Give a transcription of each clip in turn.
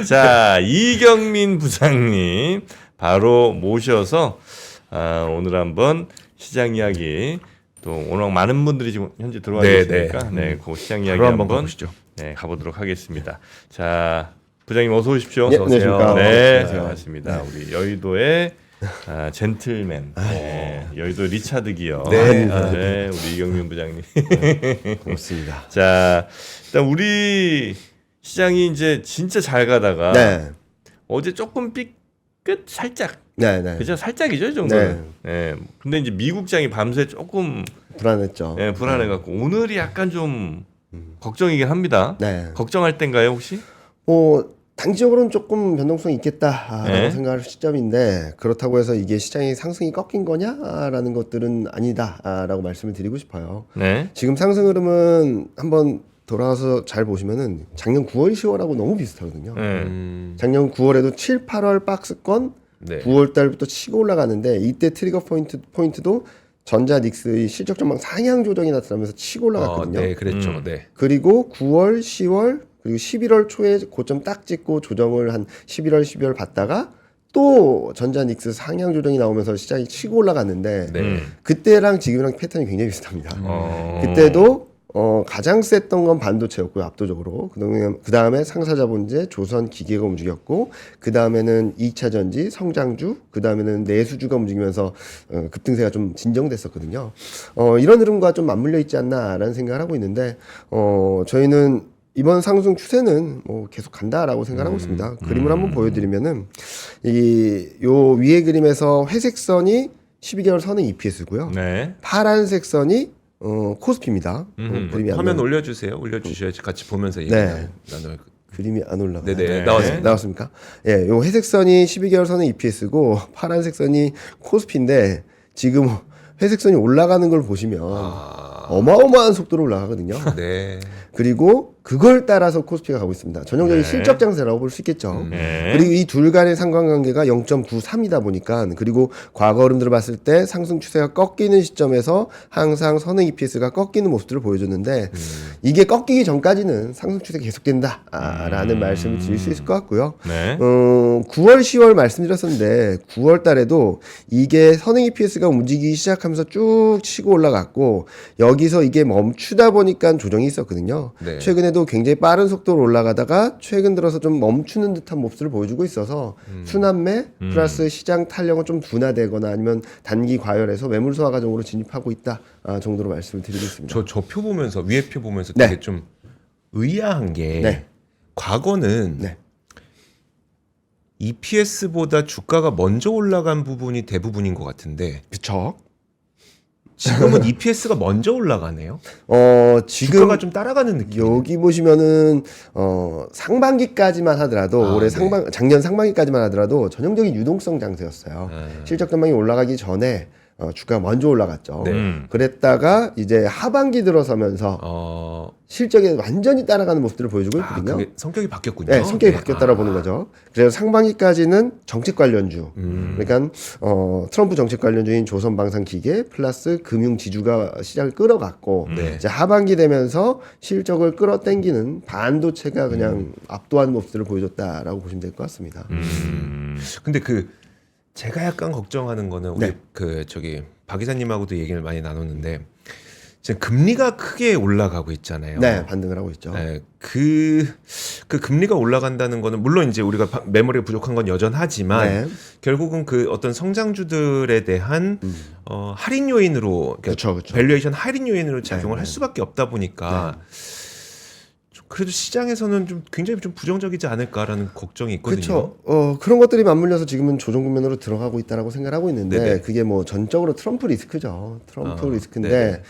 자, 이경민 부장님 바로 모셔서 오늘 한번 시장 이야기 또 워낙 많은 분들이 지금 현재 들어와 계시니까 그 시장 이야기 한번 가보시죠. 네, 가보도록 하겠습니다. 자, 부장님 어서 오십시오. 네, 어서 오세요. 네, 반갑습니다. 우리 여의도의 젠틀맨, 여의도 리차드 기어, 우리 이경민 부장님. 고맙습니다. 자, 일단 우리 시장이 이제 진짜 잘 가다가 어제 조금 삐끗 살짝, 그죠? 살짝이죠, 이 정도는. 근데 이제 미국장이 밤새 조금 불안했죠. 불안해갖고 오늘이 약간 좀 걱정이긴 합니다. 걱정할 땐가요, 혹시? 단기적으로는 조금 변동성이 있겠다라고 생각할 시점인데 그렇다고 해서 이게 시장의 상승이 꺾인 거냐라는 것들은 아니다라고 말씀을 드리고 싶어요. 지금 상승 흐름은 한번 돌아와서 잘 보시면은 작년 9월, 10월하고 너무 비슷하거든요. 작년 9월에도 7, 8월 박스권 9월 달부터 치고 올라가는데 이때 트리거 포인트도 전자 닉스의 실적 전망 상향 조정이 나타나면서 치고 올라갔거든요. 네, 그랬죠. 그리고 9월, 10월 그리고 11월 초에 고점 딱 찍고 조정을 한 11월, 12월 받다가 또 전자닉스 상향 조정이 나오면서 시장이 치고 올라갔는데 그때랑 지금이랑 패턴이 굉장히 비슷합니다. 그때도 가장 셌던 건 반도체였고요, 압도적으로. 그 다음에 상사자본재, 조선 기계가 움직였고, 그 다음에는 2차 전지, 성장주, 그 다음에는 내수주가 움직이면서 급등세가 좀 진정됐었거든요. 이런 흐름과 좀 맞물려 있지 않나라는 생각을 하고 있는데, 저희는 이번 상승 추세는 뭐 계속 간다라고 생각하고 있습니다. 그림을 한번 보여드리면은 요 위에 그림에서 회색 선이 12개월 선의 EPS고요. 파란색 선이 코스피입니다. 그림이 화면 올려주셔야지 같이 보면서 얘기 나눠요. 그림이 안 올라가요. 네네. 나왔습니까? 예, 요 회색 선이 12개월 선의 EPS고 파란색 선이 코스피인데 지금 회색 선이 올라가는 걸 보시면 어마어마한 속도로 올라가거든요. 그리고 그걸 따라서 코스피가 가고 있습니다. 전형적인 실적 장세라고 볼 수 있겠죠. 그리고 이 둘 간의 상관관계가 0.93이다 보니까 그리고 과거 흐름들을 봤을 때 상승 추세가 꺾이는 시점에서 항상 선행 EPS가 꺾이는 모습들을 보여줬는데 이게 꺾이기 전까지는 상승 추세가 계속된다라는 말씀을 드릴 수 있을 것 같고요. 9월, 10월 말씀드렸었는데 9월 달에도 이게 선행 EPS가 움직이기 시작하면서 쭉 치고 올라갔고 여기서 이게 멈추다 보니까 조정이 있었거든요. 최근에도 굉장히 빠른 속도로 올라가다가 최근 들어서 좀 멈추는 듯한 모습을 보여주고 있어서 순환매 플러스 시장 탄력은 좀 둔화되거나 아니면 단기 과열해서 매물 소화 과정으로 진입하고 있다 정도로 말씀을 드리고 있습니다. 저 표 보면서 위에 표 보면서 되게 좀 의아한 게 과거는 EPS보다 주가가 먼저 올라간 부분이 대부분인 것 같은데 그렇죠. 지금은 EPS가 먼저 올라가네요. 지금 주가가 좀 따라가는 느낌. 여기 보시면은 상반기까지만 하더라도 올해 작년 상반기까지만 하더라도 전형적인 유동성 장세였어요. 실적 전망이 올라가기 전에 주가가 먼저 올라갔죠. 그랬다가 이제 하반기 들어서면서 실적에 완전히 따라가는 모습들을 보여주고 있거든요. 그게 성격이 바뀌었군요. 네, 성격이 바뀌었다라고 보는 거죠. 그래서 상반기까지는 정책 관련주, 그러니까 트럼프 정책 관련주인 조선방산기계 플러스 금융지주가 시장을 끌어갔고 이제 하반기 되면서 실적을 끌어당기는 반도체가 그냥 압도하는 모습들을 보여줬다라고 보시면 될 것 같습니다. 근데 제가 약간 걱정하는 거는 우리 박 이사님하고도 얘기를 많이 나눴는데 지금 금리가 크게 올라가고 있잖아요. 반등을 하고 있죠. 그 금리가 올라간다는 거는 물론 이제 우리가 메모리가 부족한 건 여전하지만 결국은 어떤 성장주들에 대한 할인 요인으로 그러니까 밸류에이션 할인 요인으로 작용을 할 수밖에 없다 보니까 그래도 시장에서는 좀 굉장히 좀 부정적이지 않을까라는 걱정이 있거든요. 그렇죠. 그런 것들이 맞물려서 지금은 조정 국면으로 들어가고 있다라고 생각하고 있는데 그게 뭐 전적으로 트럼프 리스크죠. 트럼프 리스크인데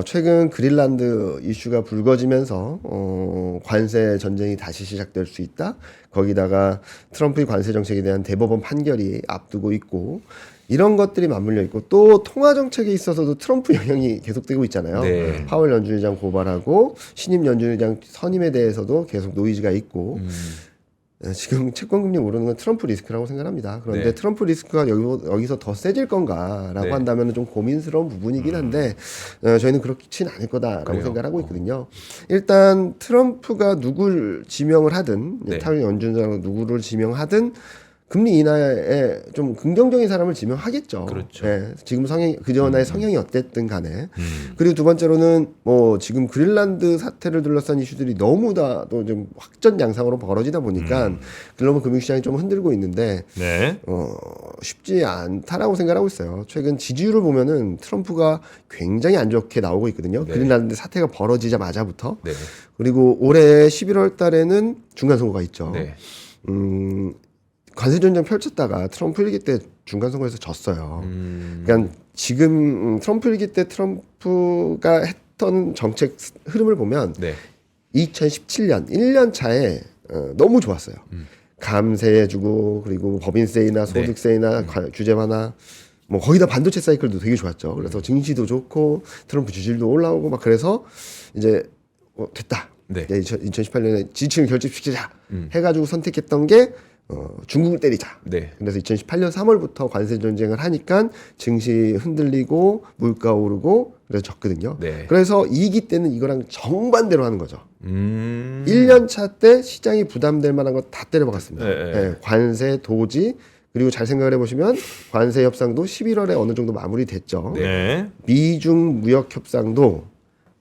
최근 그린란드 이슈가 불거지면서 관세 전쟁이 다시 시작될 수 있다. 거기다가 트럼프의 관세 정책에 대한 대법원 판결이 앞두고 있고 이런 것들이 맞물려 있고 또 통화 정책에 있어서도 트럼프 영향이 계속되고 있잖아요. 파월 연준의장 고발하고 신임 연준의장 선임에 대해서도 계속 노이즈가 있고 지금 채권금리 오르는 건 트럼프 리스크라고 생각합니다. 그런데 네. 트럼프 리스크가 여기서 더 세질 건가라고 네. 한다면 좀 고민스러운 부분이긴 한데 저희는 그렇지는 않을 거다라고 그래요? 생각하고 있거든요. 일단 트럼프가 누굴 지명을 하든 네. 탈 연준장 누구를 지명하든 금리 인하에 좀 긍정적인 사람을 지명하겠죠. 그렇죠. 네, 지금 그 전의 성향이 어땠든 간에. 그리고 두 번째로는 뭐 지금 그린란드 사태를 둘러싼 이슈들이 너무 다 또 좀 확전 양상으로 벌어지다 보니까 글로벌 금융시장이 좀 흔들고 있는데 네. 쉽지 않다라고 생각하고 있어요. 최근 지지율을 보면은 트럼프가 굉장히 안 좋게 나오고 있거든요. 네. 그린란드 사태가 벌어지자마자부터. 네. 그리고 올해 11월 달에는 중간 선거가 있죠. 네. 관세 전쟁 펼쳤다가 트럼프 일기 때 중간 선거에서 졌어요. 그러니까 지금 트럼프 일기 때 트럼프가 했던 정책 흐름을 보면 네. 2017년 1년 차에 너무 좋았어요. 감세해주고 그리고 법인세이나 소득세이나 규제 완화 뭐 거의 다 반도체 사이클도 되게 좋았죠. 그래서 증시도 좋고 트럼프 주질도 올라오고 막 그래서 이제 됐다. 네. 2018년에 지지층을 결집시키자 해가지고 선택했던 게 중국을 때리자. 네. 그래서 2018년 3월부터 관세 전쟁을 하니까 증시 흔들리고 물가 오르고 그래서 졌거든요. 네. 그래서 2기 때는 이거랑 정반대로 하는 거죠. 1년 1년 차 때 시장이 부담될 만한 거 다 때려박았습니다. 네, 네. 네, 관세, 도지 그리고 잘 생각을 해보시면 관세 협상도 11월에 어느 정도 마무리됐죠. 네. 미중 무역 협상도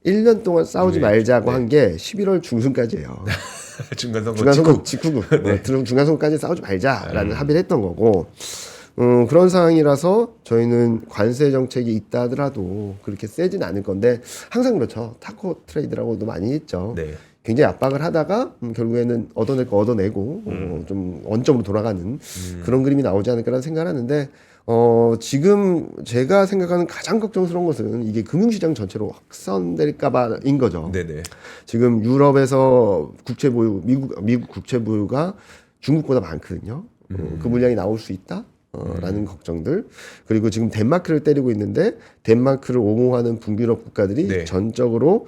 1년 동안 싸우지 네. 말자고 네. 한 게 11월 중순까지예요. 중간 선거 중간선거 직후고 중간선거까지 싸우지 말자라는 합의를 했던 거고 그런 상황이라서 저희는 관세 정책이 있다 하더라도 그렇게 세진 않을 건데 항상 그렇죠. 타코 트레이드라고도 많이 했죠. 네. 굉장히 압박을 하다가 결국에는 얻어낼 거 얻어내고 좀 원점으로 돌아가는 그런 그림이 나오지 않을까라는 생각을 하는데 지금 제가 생각하는 가장 걱정스러운 것은 이게 금융시장 전체로 확산될까봐인 거죠. 네네. 지금 유럽에서 국채 보유, 미국 국채 보유가 중국보다 많거든요. 그 물량이 나올 수 있다. 라는 걱정들. 그리고 지금 덴마크를 때리고 있는데 덴마크를 옹호하는 북유럽 국가들이 네. 전적으로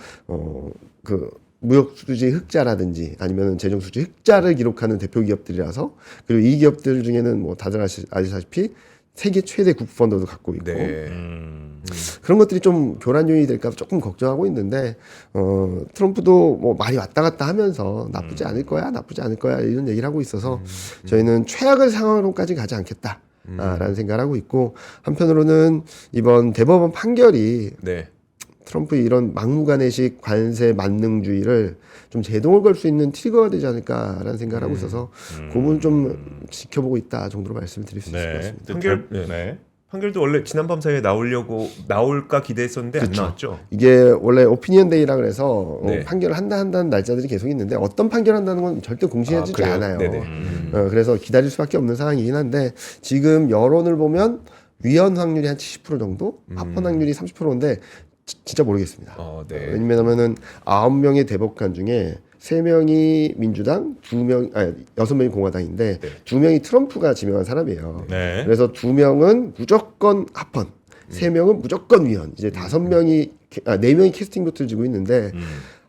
그 무역 수지 흑자라든지 아니면 재정 수지 흑자를 기록하는 대표 기업들이라서 그리고 이 기업들 중에는 뭐 다들 아시다시피 세계 최대 국부펀드도 갖고 있고 네. 그런 것들이 좀 교란 요인이 될까 조금 걱정하고 있는데 트럼프도 뭐 말이 왔다 갔다 하면서 나쁘지 않을 거야 이런 얘기를 하고 있어서 저희는 최악의 상황으로까지 가지 않겠다. 라는 생각을 하고 있고 한편으로는 이번 대법원 판결이 네. 트럼프 이런 막무가내식 관세 만능주의를 좀 제동을 걸 수 있는 트리거가 되지 않을까라는 생각을 하고 있어서 그 부분 좀 지켜보고 있다 정도로 말씀을 드릴 수 있을 것 같습니다. 판결, 네. 판결도 원래 지난밤 사이에 나올까 기대했었는데 그쵸. 안 나왔죠. 이게 원래 오피니언 데이라 그래서 네. 판결을 한다는 날짜들이 계속 있는데 어떤 판결 한다는 건 절대 공시해지지 그래요? 않아요. 네네. 그래서 기다릴 수밖에 없는 상황이긴 한데 지금 여론을 보면 위헌 확률이 한 70% 정도, 합헌 확률이 30%인데 진짜 모르겠습니다. 네. 왜냐면은 9명의 대법관 중에 3명이 민주당, 6명이 공화당인데 네. 2명이 트럼프가 지명한 사람이에요. 네. 그래서 2명은 무조건 합헌, 3명은 무조건 위헌. 이제 4명이 캐스팅 보트를 쥐고 있는데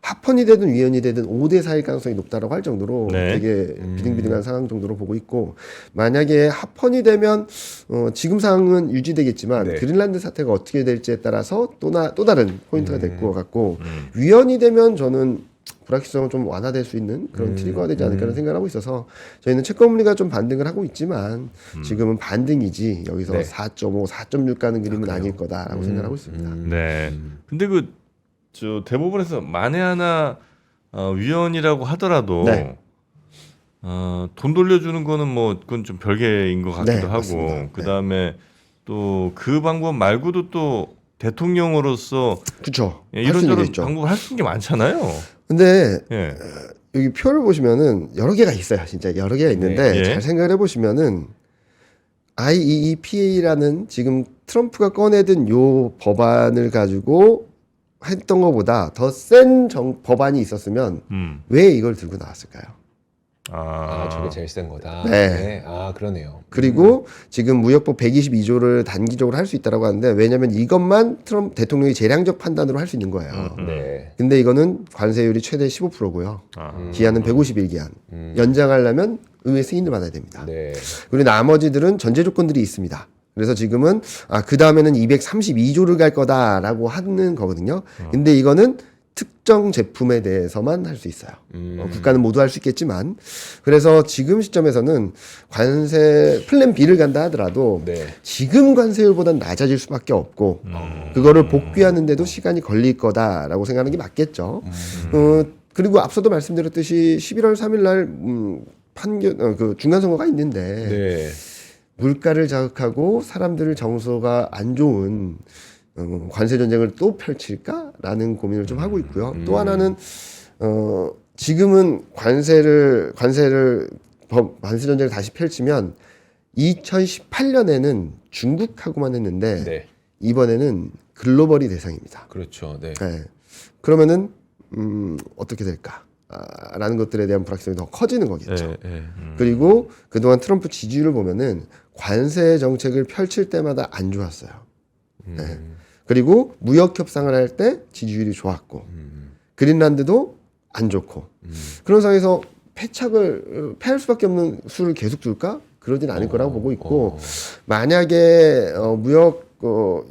합헌이 되든 위헌이 되든 5대 4일 가능성이 높다라고 할 정도로 네. 되게 비등비등한 상황 정도로 보고 있고 만약에 합헌이 되면 지금 상황은 유지되겠지만 네. 그린란드 사태가 어떻게 될지에 따라서 또 다른 포인트가 될 것 같고 위헌이 되면 저는 불확실성은 좀 완화될 수 있는 그런 트리거가 되지 않을까라는 생각을 하고 있어서 저희는 채권금리가 좀 반등을 하고 있지만 지금은 반등이지 여기서 네. 4.5, 4.6 가는 그림은 아닐 거다라고 생각하고 있습니다. 네. 근데 저 대법원에서 만에 하나 위헌이라고 하더라도 네. 돈 돌려주는 거는 뭐 그건 좀 별개인 것 같기도 네, 하고 맞습니다. 그 다음에 또 그 방법 말고도 또 대통령으로서 그렇죠. 이런저런 방법을 할 수 있는 게 많잖아요. 근데 예. 여기 표를 보시면은 여러 개가 있어요. 진짜 여러 개가 있는데 네. 예. 잘 생각을 해보시면은 IEEPA라는 지금 트럼프가 꺼내든 요 법안을 가지고 했던 것보다 더 센 법안이 있었으면 왜 이걸 들고 나왔을까요? 저게 제일 센 거다. 네. 그러네요. 그리고 지금 무역법 122조를 단기적으로 할 수 있다라고 하는데 왜냐하면 이것만 트럼프 대통령이 재량적 판단으로 할 수 있는 거예요. 네. 근데 이거는 관세율이 최대 15%고요. 기한은 151기한. 연장하려면 의회 승인을 받아야 됩니다. 네. 그리고 나머지들은 전제 조건들이 있습니다. 그래서 지금은 그 다음에는 232조를 갈 거다라고 하는 거거든요. 근데 이거는 특정 제품에 대해서만 할 수 있어요. 국가는 모두 할 수 있겠지만, 그래서 지금 시점에서는 관세 플랜 B를 간다 하더라도 네. 지금 관세율보다는 낮아질 수밖에 없고 그거를 복귀하는데도 시간이 걸릴 거다라고 생각하는 게 맞겠죠. 그리고 앞서도 말씀드렸듯이 11월 3일 날 그 중간 선거가 있는데 네. 물가를 자극하고 사람들 정서가 안 좋은 관세 전쟁을 또 펼칠까라는 고민을 좀 하고 있고요. 또 하나는 지금은 관세 전쟁을 다시 펼치면 2018년에는 중국하고만 했는데 네. 이번에는 글로벌이 대상입니다. 그렇죠. 네. 네. 그러면은 어떻게 될까? 라는 것들에 대한 불확실성이 더 커지는 거겠죠. 그리고 그동안 트럼프 지지율을 보면은 관세 정책을 펼칠 때마다 안 좋았어요. 네. 그리고 무역 협상을 할 때 지지율이 좋았고 그린란드도 안 좋고 그런 상황에서 패할 수밖에 없는 수를 계속 둘까? 그러진 않을 거라고 보고 있고 만약에 무역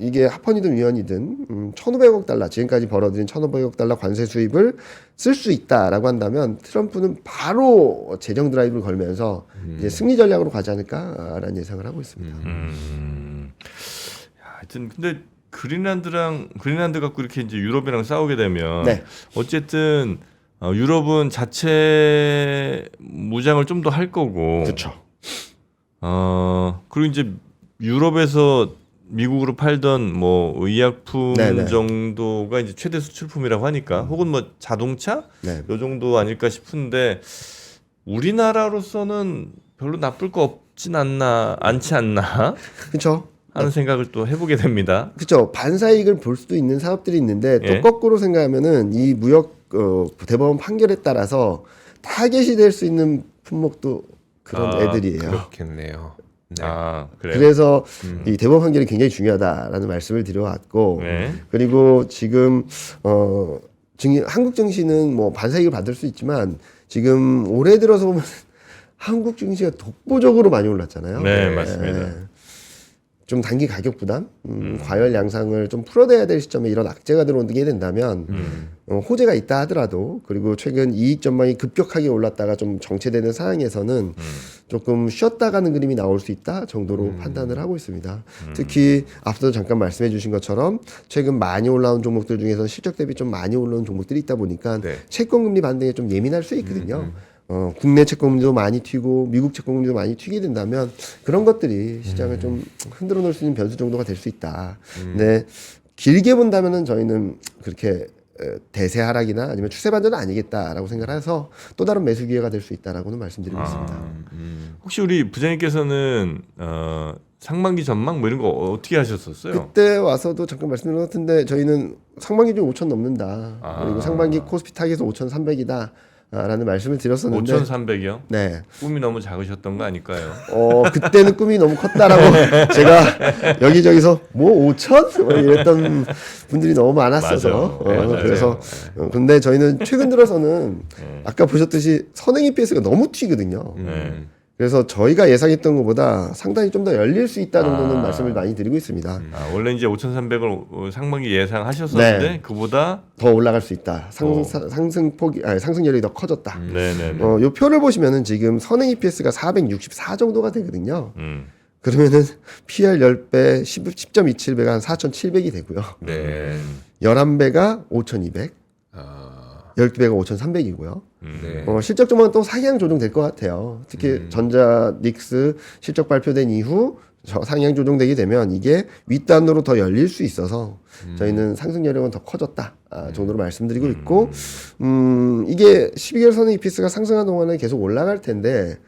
이게 하펀이든 위헌이든 1,500억 달러 지금까지 벌어들인 1,500억 달러 관세 수입을 쓸 수 있다라고 한다면 트럼프는 바로 재정 드라이브를 걸면서 이제 승리 전략으로 가지 않을까라는 예상을 하고 있습니다. 하여튼 근데 그린란드 갖고 이렇게 이제 유럽이랑 싸우게 되면 네. 어쨌든 유럽은 자체 무장을 좀 더 할 거고. 그렇죠. 그리고 이제 유럽에서 미국으로 팔던 뭐 의약품 네네. 정도가 이제 최대 수출품이라고 하니까 혹은 뭐 자동차 네. 요 정도 아닐까 싶은데 우리나라로서는 별로 나쁠 거 없진 않지 않나 그렇죠. 하는 생각을 또 해보게 됩니다. 그렇죠. 반사이익을 볼 수도 있는 사업들이 있는데 또 예. 거꾸로 생각하면은 이 무역 대법원 판결에 따라서 타겟이 될 수 있는 품목도 그런 애들이에요. 그렇겠네요. 네. 그래요. 그래서 이 대법원 판결이 굉장히 중요하다라는 말씀을 드려왔고 네. 그리고 지금 한국 증시는 뭐 반사이익을 받을 수 있지만 지금 올해 들어서 보면 한국 증시가 독보적으로 많이 올랐잖아요. 네, 맞습니다. 좀 단기 가격 부담, 과열 양상을 좀 풀어내야 될 시점에 이런 악재가 들어오게 된다면 호재가 있다 하더라도 그리고 최근 이익 전망이 급격하게 올랐다가 좀 정체되는 상황에서는 조금 쉬었다 가는 그림이 나올 수 있다 정도로 판단을 하고 있습니다. 특히 앞서도 잠깐 말씀해 주신 것처럼 최근 많이 올라온 종목들 중에서 실적 대비 좀 많이 올라온 종목들이 있다 보니까 네. 채권금리 반등에 좀 예민할 수 있거든요. 국내 채권금리도 많이 튀고 미국 채권금리도 많이 튀게 된다면 그런 것들이 시장을 좀 흔들어 놓을 수 있는 변수 정도가 될 수 있다. 근데 길게 본다면은 저희는 그렇게 대세 하락이나 아니면 추세 반전은 아니겠다라고 생각해서 또 다른 매수 기회가 될 수 있다라고는 말씀드리고 있습니다. 혹시 우리 부장님께서는 상반기 전망 뭐 이런 거 어떻게 하셨었어요? 그때 와서도 잠깐 말씀드린 것 같은데 저희는 상반기 중 5천 넘는다. 그리고 상반기 코스피 타겟에서 5,300이다. 라는 말씀을 드렸었는데 5,300이요? 네. 꿈이 너무 작으셨던 거 아닐까요? 그때는 꿈이 너무 컸다라고 제가 여기저기서 뭐 5천? 뭐 이랬던 분들이 너무 많았어서 맞아요. 그래서 근데 저희는 최근 들어서는 아까 보셨듯이 선행 EPS가 너무 튀거든요. 그래서 저희가 예상했던 것보다 상당히 좀 더 열릴 수 있다 정도는 말씀을 많이 드리고 있습니다. 원래 이제 5,300을 상반기 예상하셨었는데 네. 그보다 더 올라갈 수 있다. 상승률이 더 커졌다. 네네. 요 표를 보시면은 지금 선행 EPS가 464 정도가 되거든요. 그러면은 PR 10배, 10.27배가 한 4,700이 되고요. 네. 11배가 5,200, 12배가 5,300이고요. 네. 실적 전망은 또 상향 조정될 것 같아요. 특히 전자, 닉스 실적 발표된 이후 상향 조정되게 되면 이게 윗단으로 더 열릴 수 있어서 저희는 상승 여력은 더 커졌다 정도로 말씀드리고 있고 이게 12개월 선의 EPS가 상승한 동안에 계속 올라갈 텐데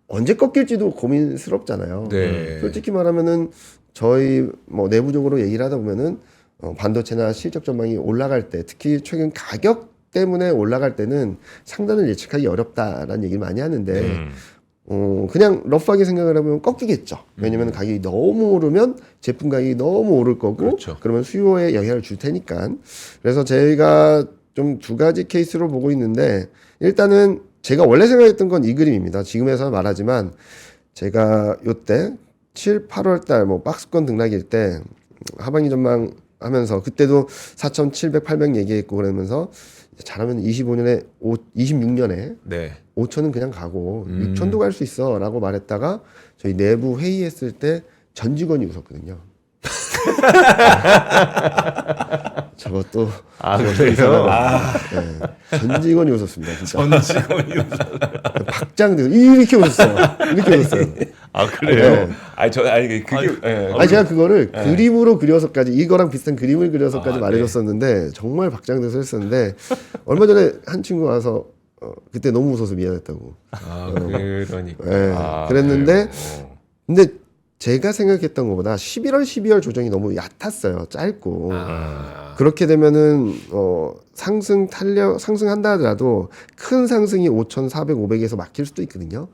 언제 꺾일지도 고민스럽잖아요. 네. 솔직히 말하면은 저희 뭐 내부적으로 얘기를 하다 보면은 반도체나 실적 전망이 올라갈 때 특히 최근 가격 때문에 올라갈 때는 상단을 예측하기 어렵다라는 얘기를 많이 하는데 그냥 러프하게 생각을 해보면 꺾이겠죠. 왜냐면 가격이 너무 오르면 제품 가격이 너무 오를 거고 그렇죠. 그러면 수요에 영향을 줄 테니까 그래서 저희가 좀 두 가지 케이스로 보고 있는데 일단은 제가 원래 생각했던 건 이 그림입니다. 지금에서 말하지만 제가 요때 7, 8월 달 뭐 박스권 등락일 때 하반기 전망 하면서 그때도 4,700, 800 얘기했고 그러면서 잘하면 26년에 네. 5천은 그냥 가고 6천도 갈 수 있어라고 말했다가 저희 내부 회의했을 때 전 직원이 웃었거든요. 저것도 그래요? 전 직원이 웃었습니다. 진짜. 전 직원이 박장대소 이렇게 웃었어요. 이렇게 웃었어요. 그래요? 네. 그게 제가 그거를 그림으로 그려서까지 이거랑 비슷한 그림을 그려서까지 말해줬었는데 정말 박장대소 했었는데 얼마 전에 한 친구 와서 그때 너무 웃어서 미안했다고. 그러니까. 네, 그랬는데 근데 제가 생각했던 것보다 11월, 12월 조정이 너무 얕았어요. 짧고. 그렇게 되면은 상승한다 하더라도 큰 상승이 5,400, 500에서 막힐 수도 있거든요.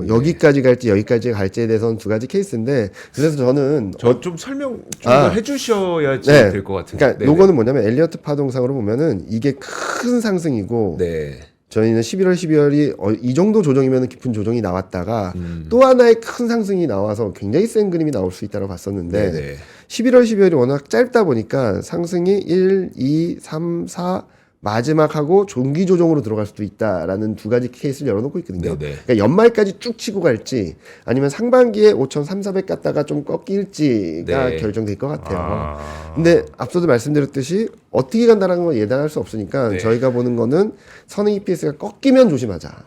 여기까지 갈지 여기까지 갈지에 대해서는 두 가지 케이스인데 그래서 저는 저 좀 설명 좀 더 해주셔야지 네. 될 것 같은데. 그러니까 요거는 뭐냐면 엘리어트 파동상으로 보면은 이게 큰 상승이고 네. 저희는 11월, 12월이 이 정도 조정이면 깊은 조정이 나왔다가 또 하나의 큰 상승이 나와서 굉장히 센 그림이 나올 수 있다고 봤었는데 네네. 11월, 12월이 워낙 짧다 보니까 상승이 1, 2, 3, 4 마지막하고 종기 조정으로 들어갈 수도 있다라는 두 가지 케이스를 열어놓고 있거든요. 네네. 그러니까 연말까지 쭉 치고 갈지 아니면 상반기에 5,300 갔다가 좀 꺾일지가 네. 결정될 것 같아요. 근데 앞서도 말씀드렸듯이 어떻게 간다는 걸 예단할 수 없으니까 네. 저희가 보는 거는 선행 EPS가 꺾이면 조심하자.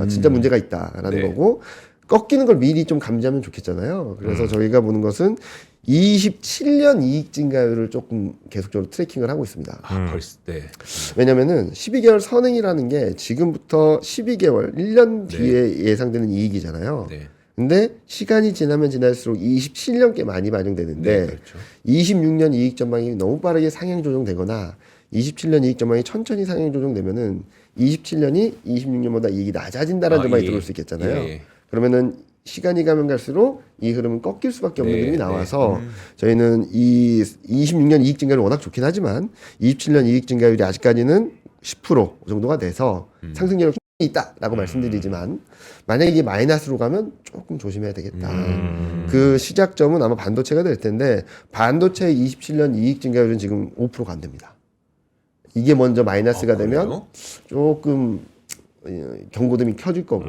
진짜 문제가 있다라는 네. 거고 꺾이는 걸 미리 좀 감지하면 좋겠잖아요. 그래서 저희가 보는 것은 27년 이익 증가율을 조금 계속적으로 트래킹을 하고 있습니다. 벌써 네. 왜냐면은 12개월 선행이라는 게 지금부터 12개월, 1년 뒤에 예상되는 이익이잖아요. 네. 근데 시간이 지나면 지날수록 27년께 많이 반영되는데 네, 그렇죠. 26년 이익 전망이 너무 빠르게 상향 조정되거나 27년 이익 전망이 천천히 상향 조정되면은 27년이 26년보다 이익이 낮아진다는 전망이 들어올 수 있겠잖아요. 예. 그러면은 시간이 가면 갈수록 이 흐름은 꺾일 수밖에 없는 네, 그림이 네. 나와서 저희는 이 26년 이익 증가율이 워낙 좋긴 하지만 27년 이익 증가율이 아직까지는 10% 정도가 돼서 상승력이 있다라고 말씀드리지만 만약에 이게 마이너스로 가면 조금 조심해야 되겠다. 그 시작점은 아마 반도체가 될 텐데 반도체의 27년 이익 증가율은 지금 5%가 안 됩니다. 이게 먼저 마이너스가 되면 그래요? 조금 경고등이 켜질 거고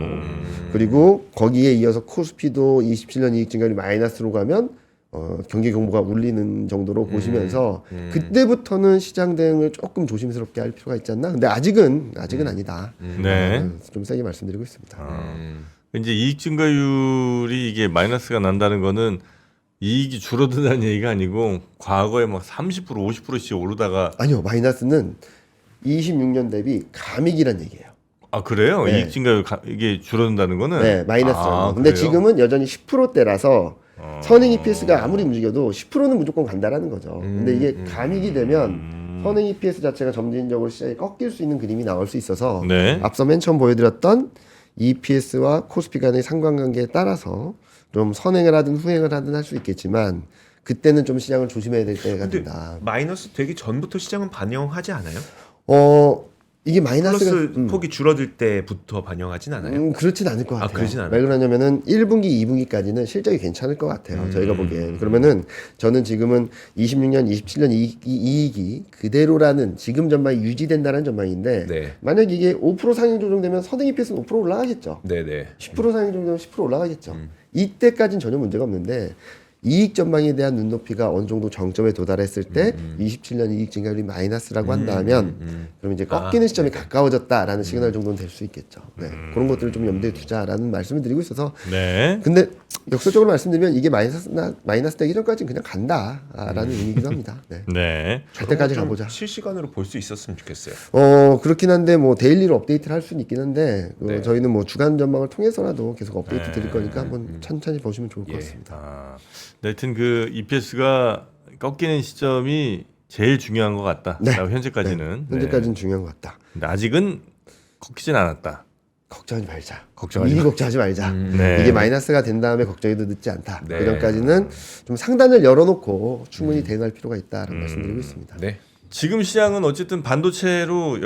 그리고 거기에 이어서 코스피도 27년 이익 증가율이 마이너스로 가면 경계 경보가 울리는 정도로 보시면서 그때부터는 시장 대응을 조금 조심스럽게 할 필요가 있지 않나? 근데 아직은 아니다. 네. 좀 세게 말씀드리고 있습니다. 이제 이익 증가율이 이게 마이너스가 난다는 거는 이익이 줄어든다는 얘기가 아니고 과거에 막 30%, 50%씩 오르다가 아니요, 마이너스는 26년 대비 감익이란 얘기예요. 그래요? 네. 이익 증가율 이게 줄어든다는 거는 네, 마이너스라는 거. 근데 그래요? 지금은 여전히 10%대라서 선행 EPS가 아무리 움직여도 10%는 무조건 간다라는 거죠. 근데 이게 감익이 되면 선행 EPS 자체가 점진적으로 시장이 꺾일 수 있는 그림이 나올 수 있어서 네. 앞서 맨 처음 보여드렸던 EPS와 코스피 간의 상관관계에 따라서 좀 선행을 하든 후행을 하든 할 수 있겠지만 그때는 좀 시장을 조심해야 될 때가 근데 된다. 마이너스 되기 전부터 시장은 반영하지 않아요? 이게 마이너스가 플러스 폭이 줄어들 때부터 반영하진 않아요? 그렇진 않을 것 같아요. 그러진 않아요? 왜 그러냐면은 1분기, 2분기까지는 실적이 괜찮을 것 같아요. 저희가 보기엔. 그러면은 저는 지금은 26년, 27년 이익이 그대로라는 지금 전망이 유지된다는 전망인데 네. 만약 이게 5% 상향 조정되면 선행 EPS는 5% 올라가겠죠. 네네. 10% 상향 조정되면 10% 올라가겠죠. 이때까지는 전혀 문제가 없는데 이익 전망에 대한 눈높이가 어느 정도 정점에 도달했을 때 27년 이익 증가율이 마이너스라고 한다면 그럼 이제 꺾이는 시점이 가까워졌다라는 시그널 정도는 될 수 있겠죠. 네. 그런 것들을 좀 염두에 두자라는 말씀을 드리고 있어서 네. 근데 역설적으로 말씀드리면 이게 마이너스 되기 전까지는 그냥 간다라는 의미이기도 합니다. 네. 네. 갈 때까지 좀 가보자. 실시간으로 볼 수 있었으면 좋겠어요. 그렇긴 한데 뭐 데일리로 업데이트를 할 수는 있긴 한데 네. 저희는 뭐 주간 전망을 통해서라도 계속 업데이트 드릴 거니까 한번 천천히 보시면 좋을 것 예. 같습니다. 하여튼 그 EPS가 꺾이는 시점이 제일 중요한 것 같다. 네. 현재까지는. 현재까지는 중요한 것 같다. 근데 아직은 꺾이진 않았다. 걱정하지 말자. 걱정하지 미리 걱정하지 말자. 네. 이게 마이너스가 된 다음에 걱정해도 늦지 않다. 네. 그 전까지는 좀 상단을 열어놓고 충분히 대응할 필요가 있다라는 말씀드리고 있습니다. 네. 지금 시장은 어쨌든 반도체로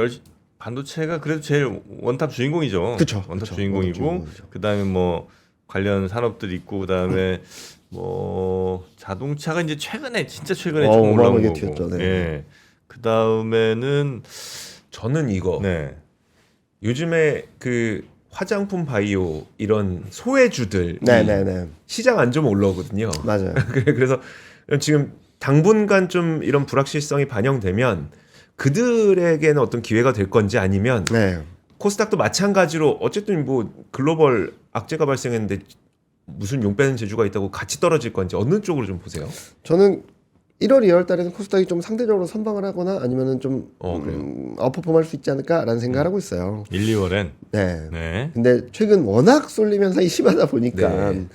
반도체가 그래도 제일 원탑 주인공이죠. 그쵸, 원탑 그쵸. 주인공이고 주인공이죠. 그다음에 뭐 관련 산업들 있고 그다음에 뭐 자동차가 이제 진짜 최근에 좀 올라온 어마어마하게 거고. 튀었죠. 네. 예. 그다음에는 저는 이거 네. 요즘에 그 화장품 바이오 이런 소외주들 네네네. 시장 안 좋으면 올라오거든요. 맞아요. 그래서 지금 당분간 좀 이런 불확실성이 반영되면 그들에게는 어떤 기회가 될 건지 아니면 네. 코스닥도 마찬가지로 어쨌든 뭐 글로벌 악재가 발생했는데 무슨 용 빼는 재주가 있다고 같이 떨어질 건지 어느 쪽으로 좀 보세요. 저는 1월, 2월 달에는 코스닥이 좀 상대적으로 선방을 하거나 아니면은 좀 그래요? 아웃퍼폼할 수 있지 않을까라는 생각을 하고 있어요. 1, 2월엔 네. 네. 근데 최근 워낙 쏠림 현상이 심하다 보니까 네.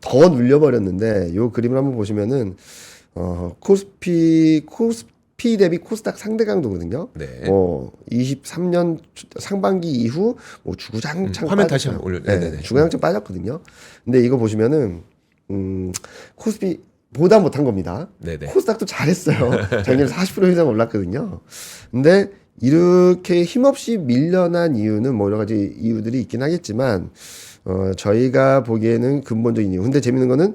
더 눌려버렸는데 요 그림을 한번 보시면은 코스피 대비 코스닥 상대 강도거든요. 네. 23년 상반기 이후 뭐 주구장창 화면 다시 빠졌어요. 한번 올려. 네, 네네네. 주구장창 빠졌거든요. 근데 이거 보시면은 코스피 보다 못한 겁니다. 네네. 코스닥도 잘했어요. 작년에 40% 이상 올랐거든요. 근데 이렇게 힘없이 밀려난 이유는 뭐 여러 가지 이유들이 있긴 하겠지만 저희가 보기에는 근본적인 이유. 근데 재밌는 거는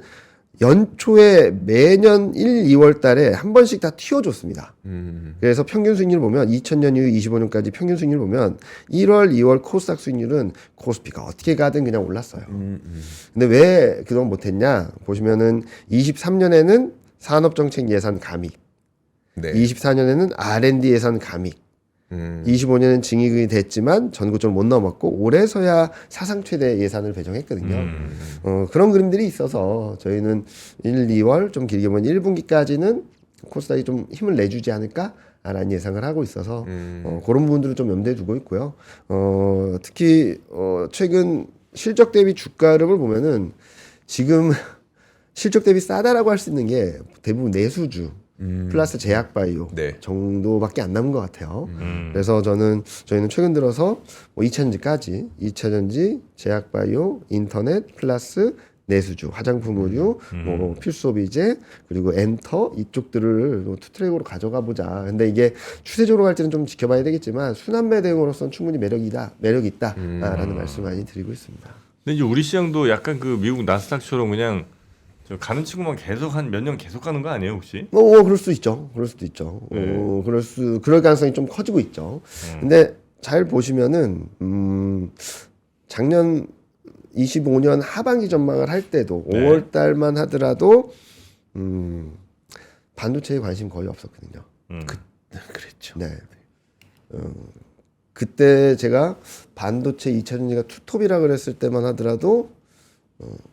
연초에 매년 1, 2월 달에 한 번씩 다 튀어줬습니다. 그래서 평균 수익률 보면 2000년 이후 25년까지 평균 수익률 보면 1월, 2월 코스닥 수익률은 코스피가 어떻게 가든 그냥 올랐어요. 근데 왜 그동안 못했냐? 보시면은 23년에는 산업정책 예산 감익, 네. 24년에는 R&D 예산 감익, 25년은 증액이 됐지만 전고점을 못 넘었고 올해서야 사상 최대 예산을 배정했거든요. 그런 그림들이 있어서 저희는 1, 2월 좀 길게 보면 1분기까지는 코스닥이 좀 힘을 내주지 않을까라는 예상을 하고 있어서 그런 부분들을 좀 염두에 두고 있고요. 특히 최근 실적 대비 주가 흐름을 보면은 지금 실적 대비 싸다라고 할 수 있는 게 대부분 내수주 플러스 제약바이오 네. 정도밖에 안 남은 것 같아요. 그래서 저희는 최근 들어서 뭐 2차전지, 제약바이오, 인터넷 플러스 내수주, 화장품 의류, 뭐 필수소비재 그리고 엔터 이쪽들을 투트랙으로 가져가 보자. 근데 이게 추세적으로 갈지는 좀 지켜봐야 되겠지만 순환매 대응으로서는 충분히 매력이 있다라는 말씀 많이 드리고 있습니다. 근데 이제 우리 시장도 약간 그 미국 나스닥처럼 그냥 저 가는 친구만 계속 한 몇 년 계속 가는 거 아니에요 혹시? 그럴 수 있죠. 그럴 수도 있죠. 네. 그럴 가능성이 좀 커지고 있죠. 근데 잘 보시면은 작년 25년 하반기 전망을 할 때도 네. 5월 달만 하더라도 반도체에 관심 거의 없었거든요. 그랬죠. 네. 그때 제가 반도체 2차전지가 투톱이라 그랬을 때만 하더라도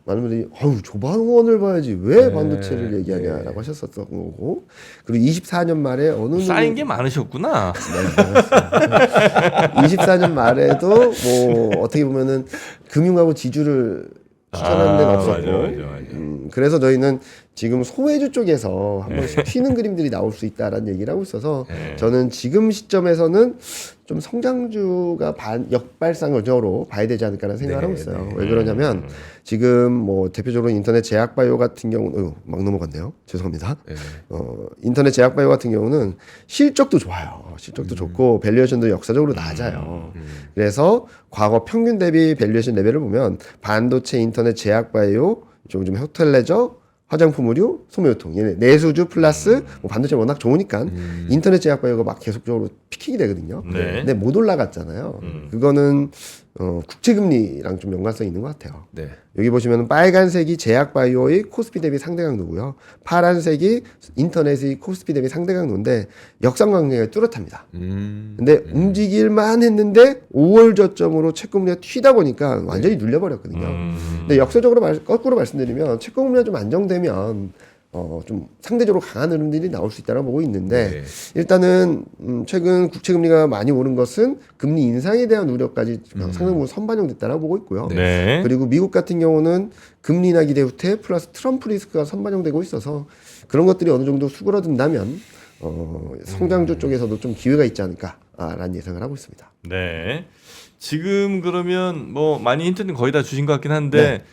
많은 분들이 조반원을 봐야지 왜 반도체를 얘기하냐라고 하셨었던 거고 그리고 24년 말에 쌓인 게 많으셨구나. 24년 말에도 뭐 어떻게 보면은 금융하고 지주를 추천하는 데는 없었고 맞아. 그래서 저희는 지금 소외주 쪽에서 한 번씩 튀는 그림들이 나올 수 있다라는 얘기를 하고 있어서 저는 지금 시점에서는 좀 성장주가 역발상으로 봐야 되지 않을까라는 생각을 하고 있어요. 왜 그러냐면 지금 뭐 대표적으로 인터넷 제약바이오 같은 경우는 막 넘어갔네요. 죄송합니다. 인터넷 제약바이오 같은 경우는 실적도 좋아요. 실적도 좋고 밸류에이션도 역사적으로 낮아요. 그래서 과거 평균 대비 밸류에이션 레벨을 보면 반도체, 인터넷, 제약바이오, 좀 호텔 레저, 화장품 의류, 소매유통 얘네 내수주 플러스 뭐 반도체 워낙 좋으니까 인터넷 제약바이오가 막 계속적으로 피킹이 되거든요. 네. 근데 못 올라갔잖아요. 그거는 국채금리랑 좀 연관성이 있는 것 같아요. 네. 여기 보시면 빨간색이 제약바이오의 코스피 대비 상대 강도고요. 파란색이 인터넷의 코스피 대비 상대 강도인데 역상 관계가 뚜렷합니다. 근데 움직일만 했는데 5월 저점으로 채권금리가 튀다 보니까 완전히 눌려버렸거든요. 근데 역사적으로 거꾸로 말씀드리면 채권금리가 좀 안정되면 좀 상대적으로 강한 흐름들이 나올 수 있다고 보고 있는데 일단은 최근 국채금리가 많이 오른 것은 금리 인상에 대한 우려까지 상당 부분 선반영됐다고 보고 있고요. 네. 그리고 미국 같은 경우는 금리 인하 기대 후퇴 플러스 트럼프 리스크가 선반영되고 있어서 그런 것들이 어느 정도 수그러든다면 성장주 쪽에서도 좀 기회가 있지 않을까라는 예상을 하고 있습니다. 네. 지금 그러면 뭐 많이 힌트는 거의 다 주신 것 같긴 한데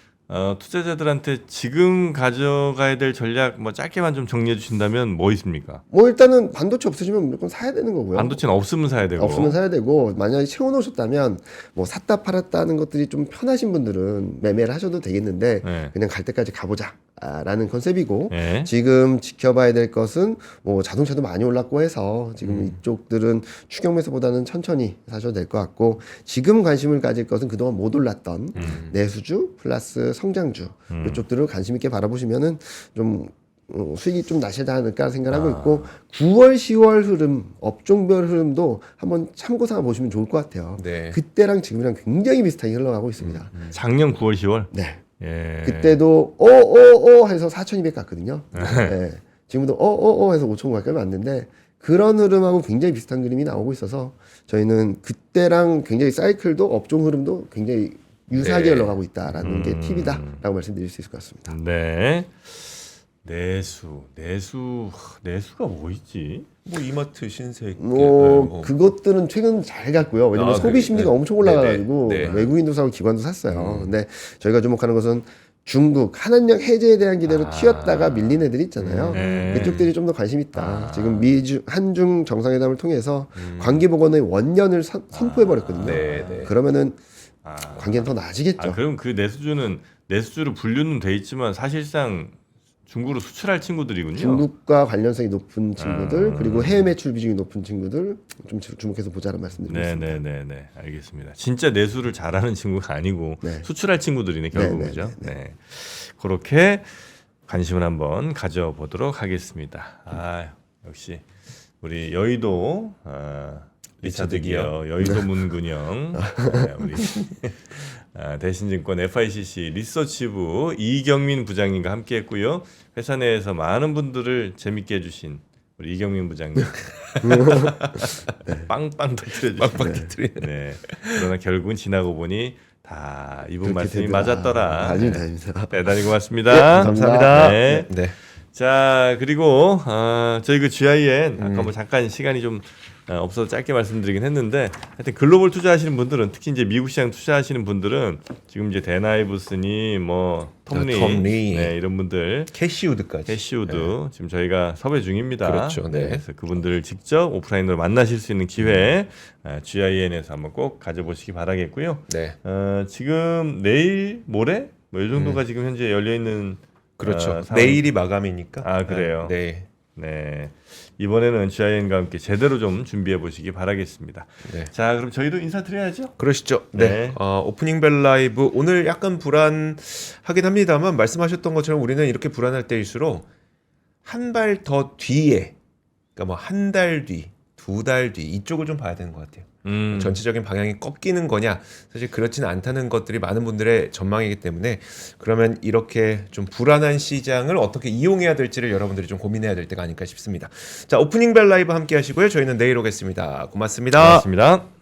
투자자들한테 지금 가져가야 될 전략 뭐 짧게만 좀 정리해 주신다면 뭐 있습니까? 뭐 일단은 반도체 없으시면 무조건 사야 되는 거고요. 반도체는 없으면 사야 되고. 없으면 사야 되고 만약에 채워놓으셨다면 뭐 샀다 팔았다 하는 것들이 좀 편하신 분들은 매매를 하셔도 되겠는데 네. 그냥 갈 때까지 가보자. 라는 컨셉이고 네. 지금 지켜봐야 될 것은 뭐 자동차도 많이 올랐고 해서 지금 이쪽들은 추격 매수보다는 천천히 사셔도 될 것 같고 지금 관심을 가질 것은 그동안 못 올랐던 내수주 플러스 성장주 이쪽들을 관심 있게 바라보시면은 좀 수익이 좀 나시지 않을까 생각하고 있고 9월 10월 흐름 업종별 흐름도 한번 참고 삼아 보시면 좋을 것 같아요. 네. 그때랑 지금이랑 굉장히 비슷하게 흘러가고 있습니다. 작년 9월 10월. 네. 예. 그때도 해서 4,200 갔거든요. 네. 지금도 해서 5,000 가까이 왔는데 그런 흐름하고 굉장히 비슷한 그림이 나오고 있어서 저희는 그때랑 굉장히 사이클도 업종 흐름도 굉장히 유사하게 네. 흘러가고 있다라는 게 팁이다라고 말씀드릴 수 있을 것 같습니다. 네. 내수가 뭐 있지? 뭐 이마트 신세계 그것들은 최근 잘 갔고요. 왜냐면 아, 소비 심리가 네. 엄청 올라가가지고 네. 외국인도 사고 기관도 샀어요. 근데 저희가 주목하는 것은 중국 한한령 해제에 대한 기대로 튀었다가 밀린 애들이 있잖아요. 네. 그쪽들이 좀 더 관심 있다. 지금 한중 정상회담을 통해서 관계 복원의 원년을 선포해 버렸거든요. 네, 네. 그러면은 관계는 더 나아지겠죠. 그럼 그 내수주로 분류는 돼 있지만 사실상 중국으로 수출할 친구들이군요. 중국과 관련성이 높은 친구들 그리고 해외 매출 비중이 높은 친구들 좀 주목해서 보자는 말씀드리겠습니다. 네네네네 알겠습니다. 진짜 내수를 잘하는 친구가 아니고 네. 수출할 친구들이네 결국 네, 그죠? 네. 그렇게 관심을 한번 가져보도록 하겠습니다. 역시 우리 여의도 리차드 기어 여의도 문근영 우리 대신증권 FICC 리서치부 이경민 부장님과 함께했고요. 회사 내에서 많은 분들을 재밌게 해주신 우리 이경민 부장님 빵빵 터뜨려주시네. 네. 그러나 결국은 지나고 보니 다 이분 말씀이 맞았더라. 아닙니다. 대단히 고맙습니다. 네, 감사합니다. 네. 네. 자 그리고 저희 그 GIN 아까 뭐 잠깐 시간이 좀 없어서 짧게 말씀드리긴 했는데 하여튼 글로벌 투자하시는 분들은 특히 이제 미국 시장 투자하시는 분들은 지금 이제 데나이브스니 뭐 톰리 네, 이런 분들 캐시우드까지 캐시우드 지금 저희가 섭외 중입니다. 그렇죠. 네. 그래서 그분들을 직접 오프라인으로 만나실 수 있는 기회 GIN에서 한번 꼭 가져보시기 바라겠고요. 네. 지금 내일 모레 뭐 이 정도가 지금 현재 열려 있는 그렇죠. 상황. 내일이 마감이니까. 그래요. 네. 네. 이번에는 GIN과 함께 제대로 좀 준비해 보시기 바라겠습니다. 네. 자, 그럼 저희도 인사드려야죠. 그러시죠. 네. 네. 오프닝 벨 라이브 오늘 약간 불안하긴 합니다만 말씀하셨던 것처럼 우리는 이렇게 불안할 때일수록 한 발 더 뒤에, 그러니까 뭐 한 달 뒤, 두 달 뒤 이쪽을 좀 봐야 되는 것 같아요. 전체적인 방향이 꺾이는 거냐 사실 그렇지는 않다는 것들이 많은 분들의 전망이기 때문에 그러면 이렇게 좀 불안한 시장을 어떻게 이용해야 될지를 여러분들이 좀 고민해야 될 때가 아닐까 싶습니다. 자, 오프닝 벨 라이브 함께 하시고요. 저희는 내일 오겠습니다. 고맙습니다. 고맙습니다.